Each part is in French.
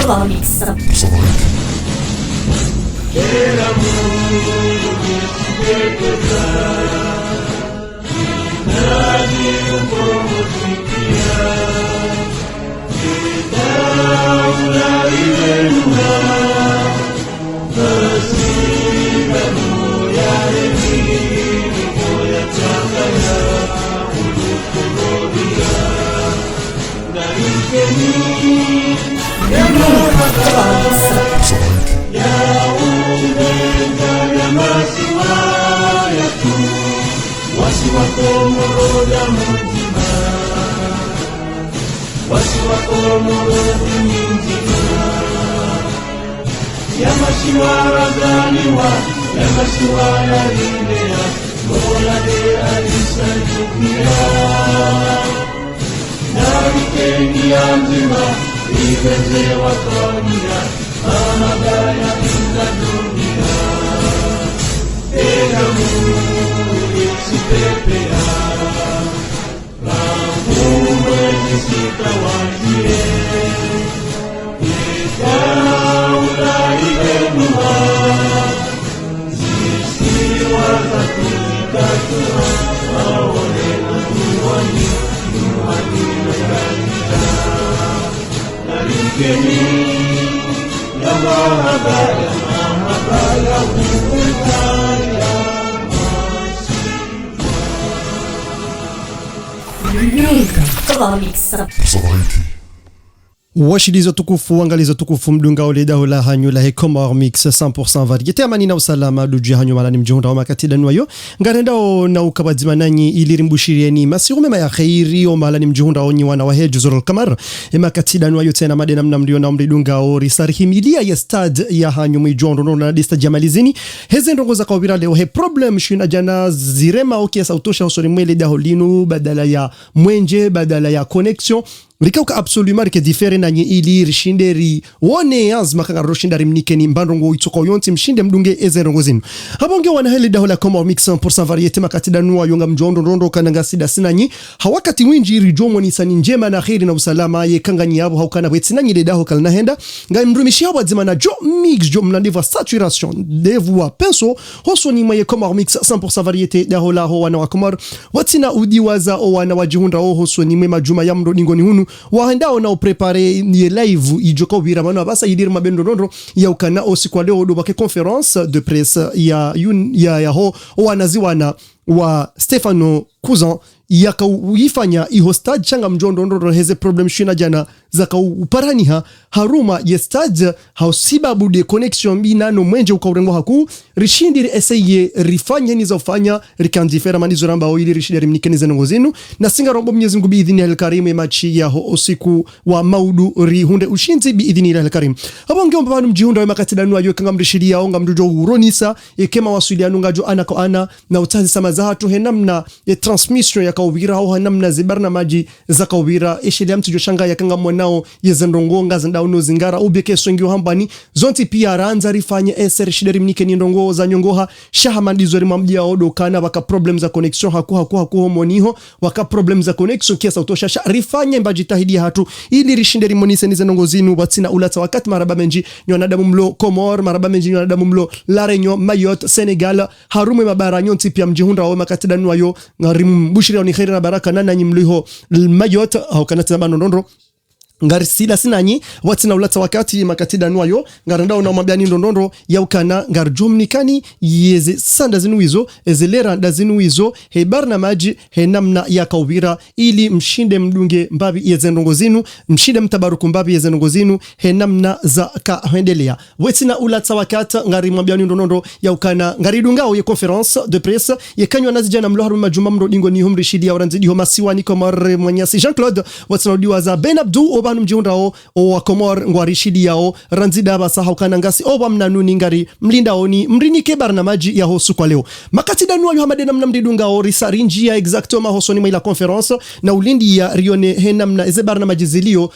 Comics. Washilizo tukufu, angalizo tukufu, mdunga oleda hola hanyu la Comor Mix 100% variete amani na usalama duji hanyu malani mjihunda wa makatida nwayo ngarenda o na ukabadzima nanyi ilirimbushirieni masirume maya khairi o malani mjihunda onyi wana wa heju zorol kamar makatida nwayo tena madena mna mlio na mridunga o risari himilia ya stad ya hanyu mwijondo na dista jamalizini heze ndongo za kawira leo he problem shina jana zirema oki ya sautosha usori mwele da holinu badala ya mwenje badala ya connection Rikauka absolument ke difere na nye ili rishinderi wone azma kanga roshindari mnikeni mbandongo itoko yonti mshinde mdunge ezerongo zinu. Habonge wana heli dahola Comor Mix 100% variete makatida nuwa yonga mjondo rondo kananga sida sinanyi. Hawakati winji rijomo ni sani njema na khiri na usalama ye kanga nyiabu haukana weti sinanyi le daho kalina henda. Nga mrumishi hawa dzima na jo mix jo mlandewa saturation devuwa penso hoso ni maye Comor Mix 100% variete dahola ho wana wa Comor. Watina udiwaza o wana wajihunda o hoso ni mema juma ya mdo ningoni hunu. Wahendao na uprepare ni live ijoko biramano abasa yidir mabendo nondro ya ukana osikwa leo do bake conference de presse ya ho wanaziwana wa Stefano Cousin yaka uifanya ihostad changa mjondo ndoro heze problem shina jana zaka uparaniha haruma ye stad hausibabu de connection binano mwenje ukaurengo haku rishindiri eseye rifanye niza ufanya rikandifera manizo ramba oili rishidari mnikeni zenongo zinu na singa rombo mnyezi mgu biidhini ya Karim machi ya ho osiku wa maudu rihunde ushinzi biidhini ya Karim habo ngeo mpapanu mjihunda wa makatidanu ayo kanga mrishidi ya onga mdujo uronisa kema wasuli ya nungajo ana kwa ana na utazi samazahatu henamna transmission ya kawira au hanamna zibarna maji za kawira esheli mtu joshanga ya kanga mwanao yezendongonga zendauno zingara ubeke songi hambani zonti pia ranza rifanye eser shideri mnikeni ndongo za nyongoha shahamadizo rimamjia odo kana waka problem za connection haku homoniho waka problem za connection kiasa utoshasha rifanye mbajitahidi hatu ili rishinderi monise nizenongo zinu batina ulata wakati maraba menji nyonadamu mlo Comor maraba menji nyonadamu mlo Larenyo Mayotte Senegal harume mabara nyonti pia mjihunda wa makatida nuayo ngarimbushiria ni khairi na baraka nana nyimliho Mayotte au kanata manondondro ngari sida sinanyi watina ulata wakati makatida nuayo ngarandao na mabiani ndondondro ya ukana ngar jomnikani yeze sanda zinuizo ezelera ndazinuizo hebarna maji henamna ya kawira ili mshinde mdunge mbabi yezendongo zinu mshinde mtabaruku mbabi yezendongo zinu henamna za kahendelea watina ulata wakati ngari mabiani ndondondro ya ukana ngari dungao ye conference de presse ye kanywa nazijana mloharu majuma mro dingo ni humri shidi ya uranzidi ho masiwani Comor Mwanyasi Jean-Claude watina udiwa za Ben Abdou banu mjihunda o Comor ngwarishidi yao ranzida basa haukana ngasi oba mnanuni ngari mlinda oni mrinike barna maji ya hosu kwa leo makatida nuwa yuhamadena mnamdidunga o risari njia exactement hosoni maila conference na ulindi ya rione henamna eze barna maji zilio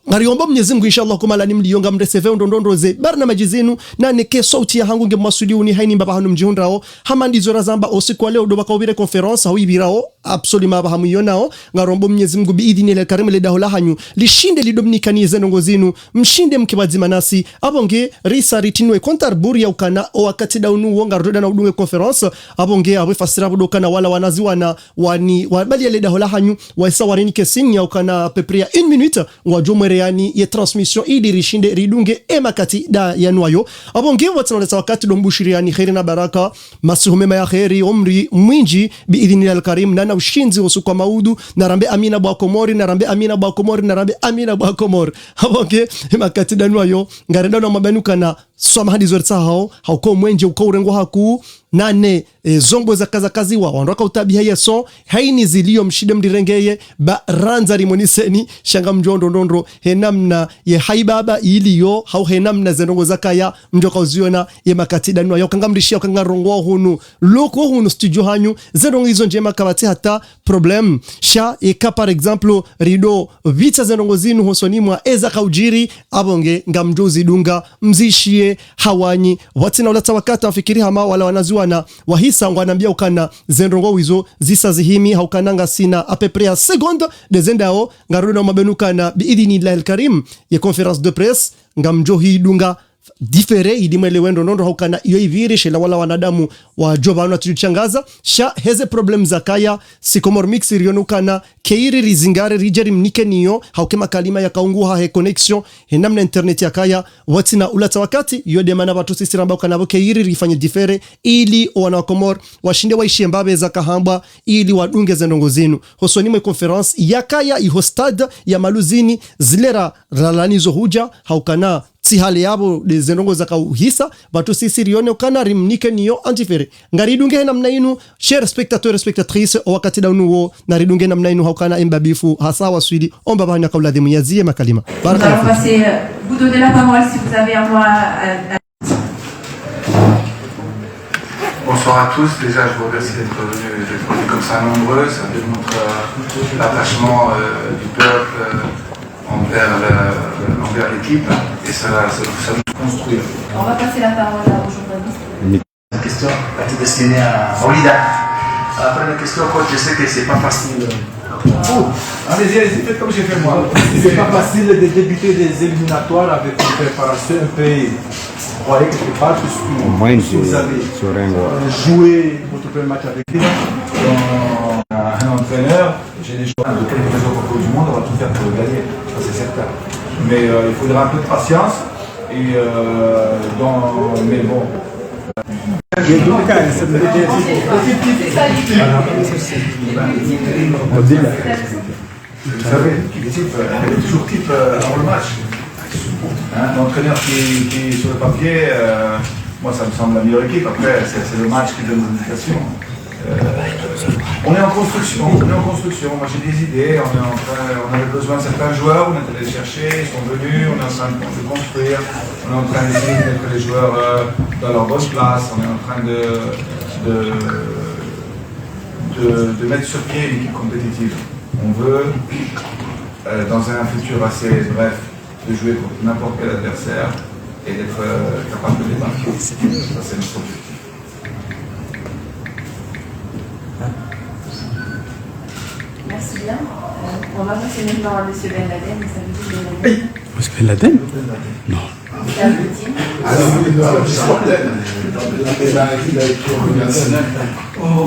ngari omba mnyezi Mungu inshallah kumala ni mlionga mreseve ndondondro ze barna maji zinu na neke sauti ya hangu nge masudi uni haini mbaba hanu mjihunda o hamandi zora zamba osi kwa leo dobaka ubire conference hau ibirao absolument bahamuyonao ngarombo Mwenyezi Mungu biidhini karim le dahola hanyu lishinde lidomnikanie zenongo zinu mshinde mkibadzima nasi abonge risa ritinwe kontar buri ya ukana wakati daunu wonga roda na udunge conference abonge abifasira budokana wala wanazi wana wani wabali le dahola hanyu waisa warini kesin ya ukana pepria 1 minute wajomere yani ye transmission ili rishinde ridunge emakati da yanwayo abonge watsonolesa wakati dombushiri yani khairi na baraka masuhumema ya khairi umri mwinji biidhini alkarim na ushinzi usukwa maudu narambe amina bwa komori narambe amina bwa komori narambe amina bwa komori abonge emakati da yanwayo ngarenda na mabanuka na soma hadi zortsa hauko mwenje uko urengo haku nane zombo za kazi wa wandoka utabia yeso haini zilio mshide mdirengeye ba ranza rimoniseni shanga mjondo ndondro henamna ye haibaba iliyo hau henamna zenongo zakaya mjoka uziona ye makatida nwa yokangamrishia kangarongo hunu loko hunu studio hanyu zenongo hizo njema kabati hata problem sha eka par exemple rido vita zenongo zinu hosonimwa eza kaujiri abonge ngamjozi dunga mzishie hawanyi watina ulata wakata wafikiri hama wala wanazuwa na wahisa ngwanambia ukana zenrongo wizo zisa zihimi haukananga sina apeprea seconde de zendao ngarudo mabenuka na biidhini lahil karim ye conference de presse ngamjo hii dunga difere idimele wendo nondo haukana iyo iviri shela wala wanadamu wa joba wana tujuchangaza sha heze problem za kaya sikomor mix irionukana keiri rizingare rijeri mnike niyo haukema kalima ya kaunguha he connection he namna internet ya kaya watina ulata wakati yode mana watu sisi ramba ukanabo keiri rifanye difere ili wana wakomor washinde waishi mbabe za kahamba ili wadunge zenongo zinu hosonimwe conference ya kaya ihostad ya maluzini zilera ralanizo huja haukana si hali yabo de zenongo za kauhisa batu sisi rione ukana rimnike niyo antifere ngaridunge namna inu cher spectateur spectatrice wakati daunuo naridunge namna inu haukana imbabifu hasa waswidi omba bana kaula de myazie makalima barakallahu. On va vous donner la parole si vous avez un mot à... Bonsoir à tous, déjà je vous remercie d'être venus comme ça nombreux, ça démontre l'attachement du peuple envers l'équipe et ça nous construit. On va passer la parole aux journalistes. La question est destinée à Olida. La première question, coach, je sais que c'est pas facile. Allez-y, faites comme j'ai fait moi. C'est pas facile de débuter des éliminatoires avec une préparation un peu croyez quelque part puisque vous avez joué votre premier match avec lui. Un entraîneur, j'ai des joueurs de quelques autres du monde, on va tout faire pour le gagner, ça c'est certain. Mais il faudra un peu de patience et mais bon. Vous savez, l'équipe, elle est toujours type avant le match. L'entraîneur qui est sur le papier, moi ça me semble la meilleure équipe. Après, c'est le match qui donne les indications. On est en construction, moi j'ai des idées, on avait besoin de certains joueurs, on est allé les chercher, ils sont venus, on est en train de construire, on est en train d'essayer de mettre les joueurs dans leur bonne place, on est en train de mettre sur pied une équipe compétitive. On veut, dans un futur assez bref, de jouer contre n'importe quel adversaire et d'être capable de les battre. Ça c'est notre objectif. Merci bien. On va passer maintenant à M. Ben Laden. Ça veut dire Ben Laden. Monsieur Ben Laden? Non. C'est un petit.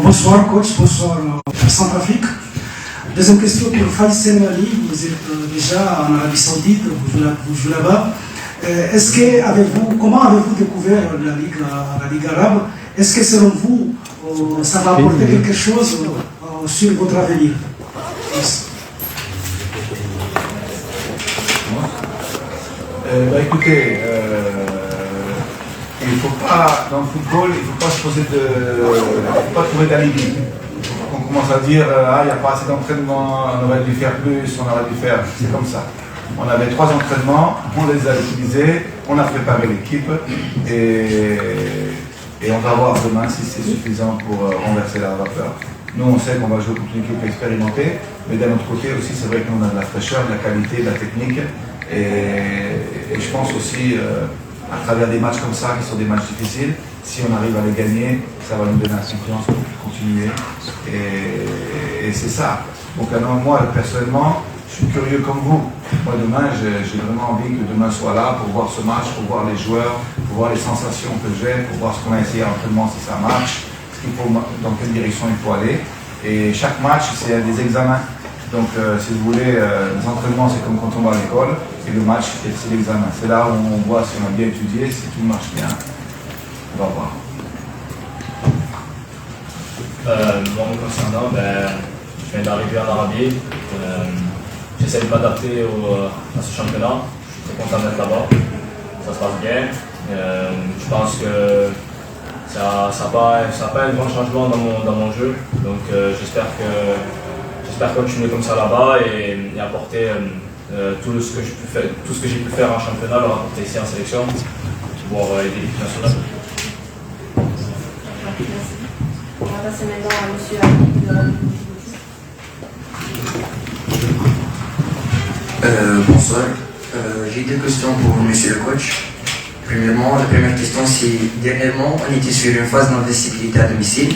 Bonsoir coach, bonsoir Centrafrique. Deuxième question pour Faisal Ali, vous êtes déjà en Arabie Saoudite, vous jouez là-bas. Comment avez-vous découvert la Ligue arabe? Est-ce que selon vous, ça va apporter quelque chose sur votre avenir? Écoutez, il faut pas, dans le football, il ne faut pas se poser faut pas trouver d'alibi. On commence à dire, il n'y a pas assez d'entraînement, on aurait dû faire plus, on aurait dû faire, c'est comme ça. On avait 3 entraînements, on les a utilisés, on a préparé l'équipe et on va voir demain si c'est suffisant pour renverser la vapeur. Nous, on sait qu'on va jouer contre une équipe expérimentée, mais d'un autre côté aussi, c'est vrai qu'on a de la fraîcheur, de la qualité, de la technique. Et je pense aussi, à travers des matchs comme ça, qui sont des matchs difficiles, si on arrive à les gagner, ça va nous donner la confiance pour continuer. Et c'est ça. Donc alors, moi, personnellement, je suis curieux comme vous. Moi, demain, j'ai vraiment envie que demain soit là pour voir ce match, pour voir les joueurs, pour voir les sensations que j'ai, pour voir ce qu'on a essayé à l'entraînement, si ça marche, dans quelle direction il faut aller. Et chaque match, c'est des examens. Donc, si vous voulez, les entraînements, c'est comme quand on va à l'école, et le match, c'est l'examen. C'est là où on voit si on a bien étudié, si tout marche bien. On va voir. Moi, me concernant, je viens d'arriver en Arabie. J'essaie de m'adapter à ce championnat. Je suis très content d'être là-bas. Ça se passe bien. Je pense que ça n'a pas un grand changement dans mon jeu. Donc, j'espère continuer comme ça là-bas et apporter tout ce que j'ai pu faire en championnat, le rapporter ici en sélection pour aider l'équipe nationale. On va passer maintenant à M. Ali de la Bonsoir. J'ai deux questions pour monsieur le coach. Premièrement, la première question, c'est dernièrement, on était sur une phase d'invincibilité à domicile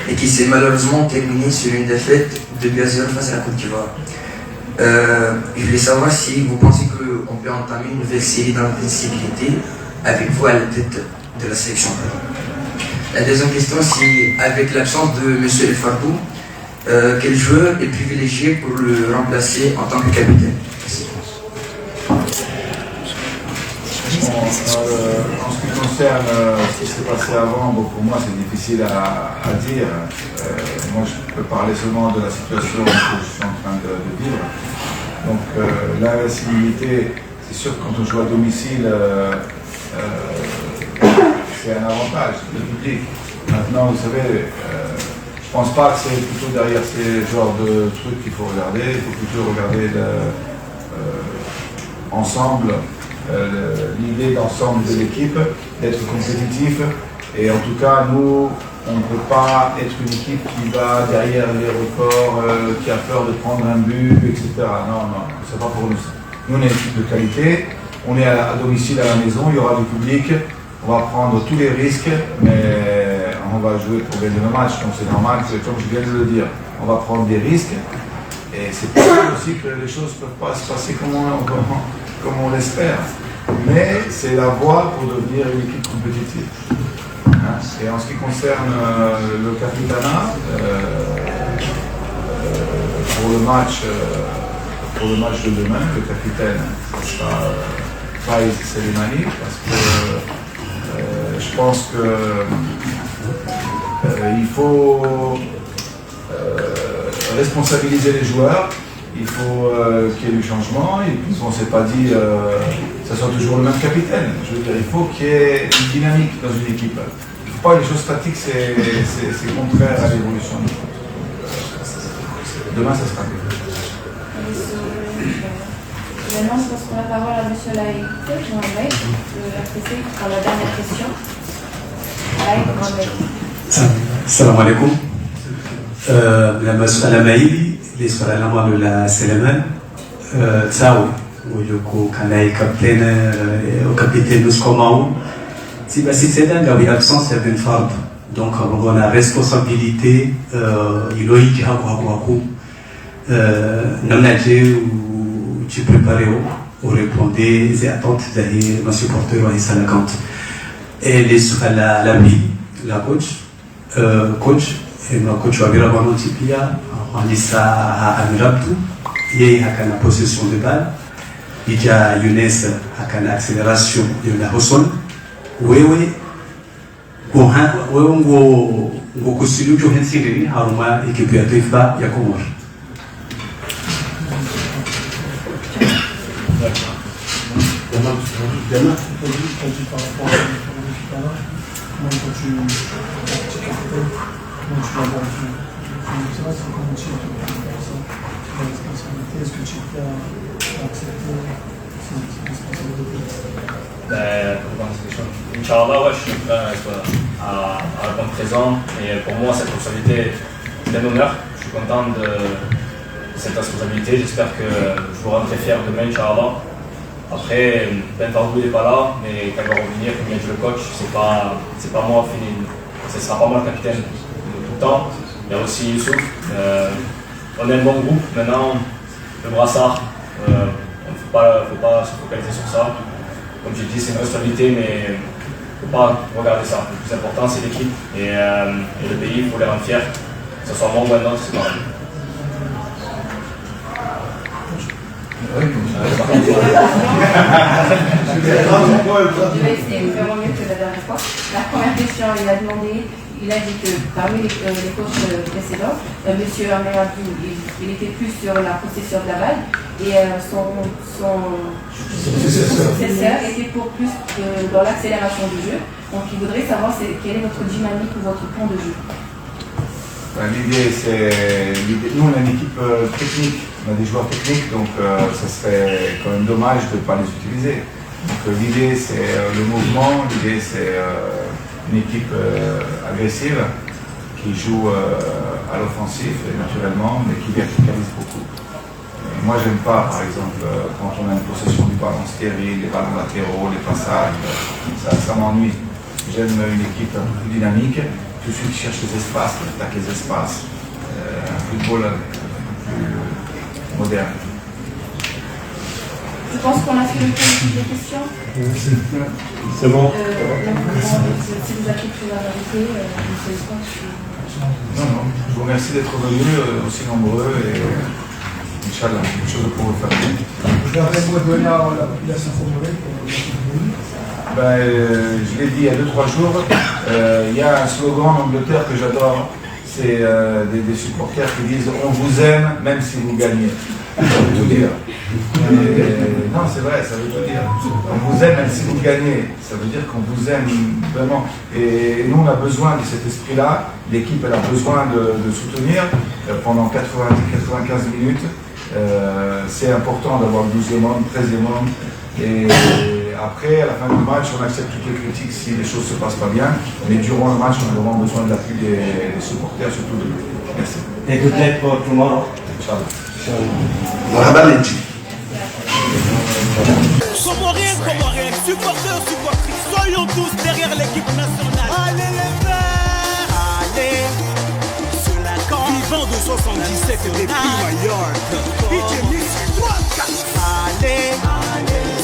et qui s'est malheureusement terminée sur une défaite de 2-0 face à la Côte d'Ivoire. Je voulais savoir si vous pensez qu'on peut entamer une nouvelle série d'invincibilité avec vous à la tête de la sélection. La deuxième question, c'est avec l'absence de M. El Farbou, quel joueur est privilégié pour le remplacer en tant que capitaine? En ce qui concerne ce qui s'est passé avant, pour moi c'est difficile à dire. Moi je peux parler seulement de la situation que je suis en train de vivre. Donc l'invincibilité, c'est sûr que quand on joue à domicile, c'est un avantage, le public. Maintenant, vous savez, je ne pense pas que c'est plutôt derrière ces genres de trucs qu'il faut regarder. Il faut plutôt regarder ensemble, l'idée d'ensemble de l'équipe, d'être compétitif. Et en tout cas, nous, on ne peut pas être une équipe qui va derrière les records, qui a peur de prendre un but, etc. Non, c'est pas pour nous. Nous, on est une équipe de qualité. On est à domicile à la maison, il y aura du public. On va prendre tous les risques, mais on va jouer pour gagner le match. Donc c'est normal, comme je viens de le dire, on va prendre des risques. Et c'est possible aussi que les choses ne peuvent pas se passer comme on l'espère. Mais c'est la voie pour devenir une équipe compétitive. Et en ce qui concerne le capitanat, pour le match de demain, le capitaine, ce sera Faiz Selimani, parce que je pense qu'il faut responsabiliser les joueurs, il faut qu'il y ait du changement, et puis on ne s'est pas dit que ça soit toujours le même capitaine. Je veux dire, il faut qu'il y ait une dynamique dans une équipe. Il ne faut pas les choses statiques, c'est contraire à l'évolution. Demain, ça sera mieux. Maintenant, je passe la parole à M. Laïc Mohamed de RTC pour la dernière question. Laïc Mohamed. Salam alaikum. لما سؤال مايلي لسؤال لما ولا سلمان تساوي ويوكو كان لاي كابتن او كابتن نسكو ماو si bah si c'est dingue avec l'absence il y avait une farde donc on a responsabilité il oï qui a quoi namnaje ou tu prépares au répondre des attentes d'aller ma supporter ou ça la compte et les sur la vie la coach et ma coach va bien avoir un petit peu on dit ça à Amirabtou il y a une possession de balle il y a Younes à une accélération il y a Hosson wewe ngo kusilu jo hensiri haruma ekipe ya taifa ya Komoro. Demain, quand tu parles rapport à comment quand tu vas voir ça, c'est comment tu fais ça, la responsabilité, est-ce que tu es prêt à accepter ces responsabilités? Inch'Allah, ouais, je suis prêt à répondre présent. Et pour moi, cette responsabilité, c'est un honneur. Je suis content de cette responsabilité. J'espère que je vous rendrai fier demain, Inch'Allah. Après, Ben Fardou n'est pas là, mais quand il va revenir, comme il a dit le coach, c'est pas moi ce sera pas moi le capitaine de tout le temps. Il y a aussi Youssouf. On est un bon groupe. Maintenant, le brassard, il ne faut pas se focaliser sur ça. Comme j'ai dit, c'est une responsabilité, mais il ne faut pas regarder ça. Le plus important, c'est l'équipe et le pays, il faut les rendre fiers. Que ce soit moi ou un autre, c'est pareil. Je vais essayer de faire mieux que la dernière fois. La première question, il a dit que parmi les coachs précédents, M. Améladou, il était plus sur la possession de la balle et son successeur était pour plus dans l'accélération du jeu. Donc il voudrait savoir quelle est votre dynamique ou votre plan de jeu. L'idée, nous on a une équipe technique, on a des joueurs techniques, donc ça serait quand même dommage de ne pas les utiliser. Donc l'idée c'est le mouvement, l'idée c'est une équipe agressive qui joue à l'offensif naturellement, mais qui verticalise beaucoup. Et moi j'aime pas par exemple quand on a une possession du ballon stérile, les ballons latéraux, les passages, ça m'ennuie. J'aime une équipe un peu plus dynamique. Tout de suite cherche les espaces, qui attaque les espaces, un football un peu plus moderne. Je pense qu'on a fait le tour des questions. C'est bon. Si vous avez quelque chose à rajouter, monsieur le coach. Non, je vous remercie d'être venus aussi nombreux et Inch'Allah, quelque chose pour vous faire. Je vais donner à la population formulée pour je l'ai dit il y a 2-3 jours, il y a un slogan en Angleterre que j'adore, c'est des supporters qui disent « On vous aime même si vous gagnez ». Ça veut tout dire. Non, c'est vrai, ça veut tout dire. On vous aime même si vous gagnez, ça veut dire qu'on vous aime vraiment. Et nous, on a besoin de cet esprit-là, l'équipe elle a besoin de soutenir pendant 90-95 minutes. C'est important d'avoir le 12e homme, 13e homme. Et après, à la fin du match, on accepte toutes les critiques si les choses ne se passent pas bien. Mais durant le match, on a vraiment besoin de l'appui des supporters, surtout de lui. Merci. Et good luck for tomorrow. Inch'Allah. Comoriens, supporters, supportrices, soyons tous derrière l'équipe nationale. Allez les Verts, allez, sur la camp, vivant de 77 depuis Mallorca. Allez,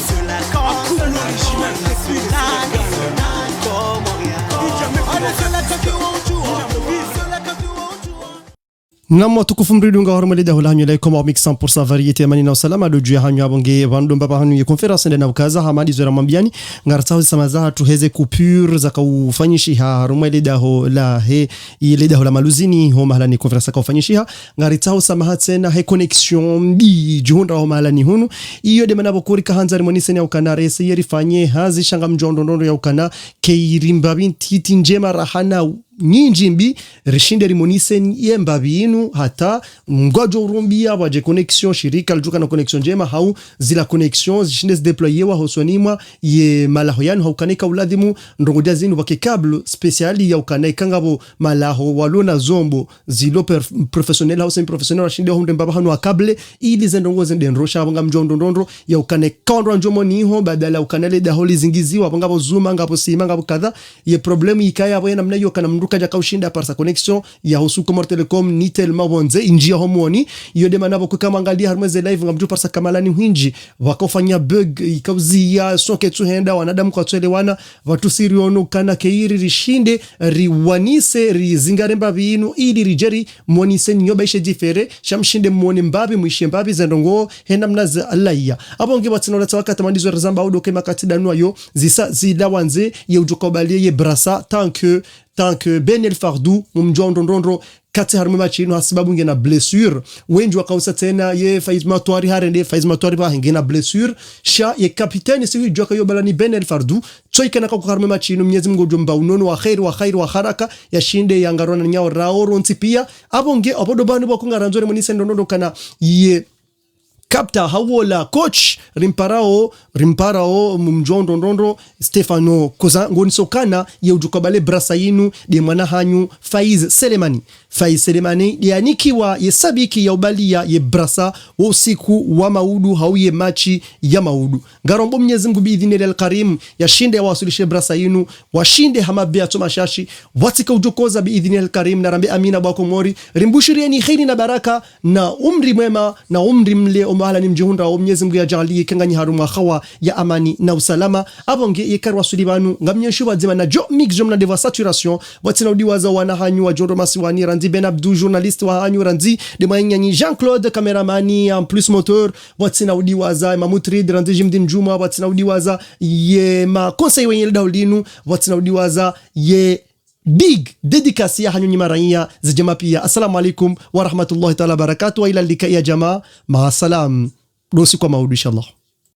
sur la camp, coupe l'original national. Allez, sur la camp, Namma tukufu mridunga hormalida hulanyo la komor mix 100% variété manina salama do jua hanyo abonge wando mbaba hanyo conference ndena ukaza hamadi zora mambiani ngartsaho samaza tuheze coupure za kaufanyishiha hormalida ho la he ilida ho la maluzini ho mahalani conference ka ufanyishiha ngartsaho samaha tena he connexion bi juhunda ho mahalani hunu iyo de manabo kurika hanzari moniseni au kanare seyeri fanye hazi shanga mjondo ndondo ya ukana keirimba binti njema rahana nyinji mbi rishinde rimonisen yembabi inu hata mgwajo urumbia waje connexion shirika aljuka na connexion jema hau zila connexion zishinde zdeployewa hoswanimwa ye malaho yanu haukaneka uladhimu ndongodia zinu wake kablo speciali ya ukaneka ngabo malaho walona zombo zilo professionnel hau semi-professionnel rashinde hunde mbaba hanu wakable ili zendongo zendenrosha wanga mjondo ndondro ya ukaneka ondro njomo niho badala ukanele da holi zingiziwa wangabo zuma ngabo sima ngabo kadha ye problemu ikaya wena mna yo kana kaja kaushinda par sa connexion ya husu Comor Telecom ni tellement bonze injia homoni iyo de manabo kama angalia harmeze live ngamju par sa kamalani hinji wakofanya bug ikauzia soke tu henda wanadamu kwa twelewana watu siriono kana keiri rishinde riwanise rizingaremba binu ili rijeri monise nyoba ishe difere shamshinde moni mbabi muishe mbabi zendongo henda mnaza alaya abonge batsino la tsawaka tamandizo razamba udo kema katidanu ayo zisa zilawanze ye ujokobalie ye brasa tant que Ben El Fardou mumjondo ndondro kati harmu machino hasibabu ngena blessure wenju wakausa tena ye faizmatoire harende faizmatoire ba ngena blessure sha ye capitaine si joka yo balani Ben El Fardou choika kwa harmu machino Mwenyezi Mungu jomba unono wa khair wa haraka ya shinde yangarona nyao raoro ntipia abonge obodo banu bakunga ranzore munise ndondo kana ye kapta hawola coach rimparao mumjondo Stefano koza ngonsokana ye ujukabale brasa yinu de mwana hanyu Faiz Selemani yanikiwa ye sabiki ya ubalia ye brasa wa usiku wa maudu hauye machi ya maudu ngarombo Mwenyezi Mungu biidhini al-Karim yashinde wasulishe brasa yinu washinde hamabia tumashashi watika ujukoza biidhini al-Karim na rambi amina bwako mori rimbushirieni khairi na baraka na umri mwema na umri mle umahala ni mjihunda wa Mwenyezi Mungu yajalie kenganyi haruma khawa ya amani na usalama abonge yekarwa sulibanu ngamnyeshu wazima na jo mix jomna de saturation watina udiwaza wana hanyu wa Joro Masiwani Randi Ben Abdou journaliste wa hanyu Randi de mwenyanyi Jean-Claude caméramani en plus moteur watina udiwaza Mamutrid Randi Jimdin Juma watina udiwaza ye ma conseil wenye daulinu watina udiwaza ye big dédicace ya hanyu nyimaraia zijema pia. Assalamu alaikum wa rahmatullahi ta'ala barakatuh wa ila lika ya jamaa ma salam dosi kwa maudu inshallah.